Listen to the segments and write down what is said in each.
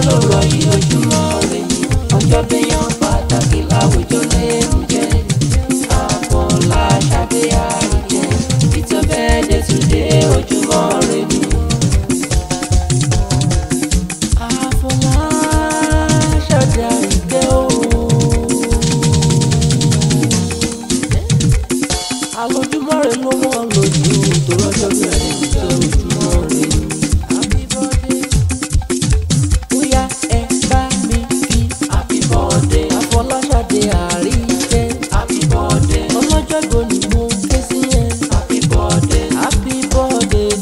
ló rọ̀ yìí ojúmọ́ rẹ̀ ni ọjọ́ bẹ́yàn pàtàkì láwùjọ lẹ́nu jẹ́ Afolashade Arike it's your birthday today ojúmọ́ rẹ̀ ni. Afolashade Arike alójúmọ́ rẹ̀ ló wọ́n lójú tó rọ́jọ́ bẹ̀rẹ̀ jẹ́ ojúmọ́ rẹ̀ ni. Happy birthday bóyá ẹ bá mi kí happy birthday Afolashade Arike happy birthday ọlọ́jọ́ ìbò ni mo ké sí ẹ happy birthday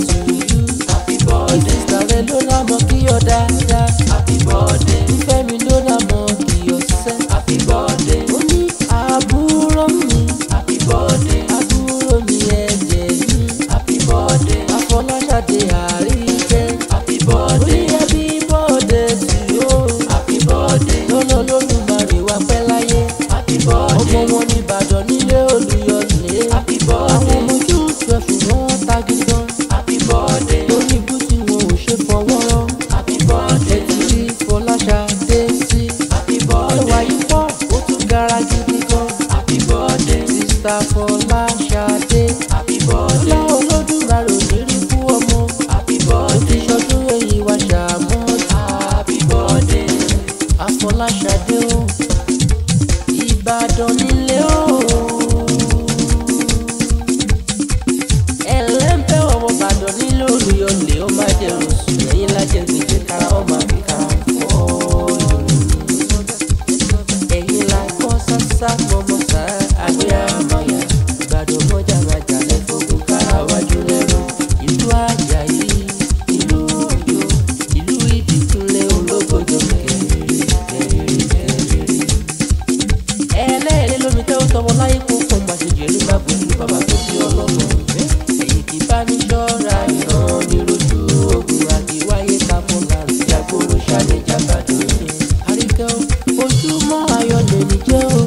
to you happy birthday ìsìsà rẹ ló rà mọ́ kí ọ dáadáa happy birthday ìfẹ́ mi ló rà mọ́ kí ọ sẹ́ happy birthday ó ní àbúrò mi happy birthday àbúrò mi ẹ̀jẹ̀ mi happy birthday Afolashade Arike happy birthday ó ní happy birthday to you happy birthday lọ́nà lódùmarè wá pẹ́ láyé happy birthday ọmọ wọn ní Ìbàdàn nílé Olúyọ̀lé happy birthday àwọn ọmọ ojú ìfẹ́ fún wọn ta gidi gan happy birthday lórí ibú tí wọn ò ṣe fọwọ́ rán happy birthday ẹ ti rí Afolashade sí happy birthday ẹwà yìí pọ̀ ó tún gara gidi gan happy birthday sista Afolashade happy birthday ọlá Olódùmarè ò ní rí kú ọmọ happy birthday ó ti ṣọdún èyí wá ṣàmọ́ happy birthday Afolashade o Ìbàdàn nílé o ẹlẹ́mpẹ́ ọmọ Ìbàdàn nílé Olúyọ̀lé ó má jẹ́ oṣù ẹ̀yìn lájẹ́ gbèjẹ́ kára ọmọ àbíká fọ́ ẹ̀yìn lákọ́ sásá mọ́mọ́ sá àgbẹ̀ àmọ́yà Ìbàdàn mọ́jà rajà lẹ́fọ̀gùn kára wájú lẹ́rọ ìlú Àjàyí ìlú Ọ̀yọ́ ìlú Ìbíkúnlé ológbòjò ẹlẹ́ẹ̀lẹ́ lómi tẹ́ ó tọmọ láyé kó fún gbàṣẹjẹrí má bójú bàbá tó bí ọlọ́mọ èyí kì bá ní ṣọ́ra ìran ní rojú ogun àti wáyé kápọ̀ láàrín ìjàgbóró ṣáde jábàdó Arike ojúmọ́ ayọ̀ lè ní jẹ́ o.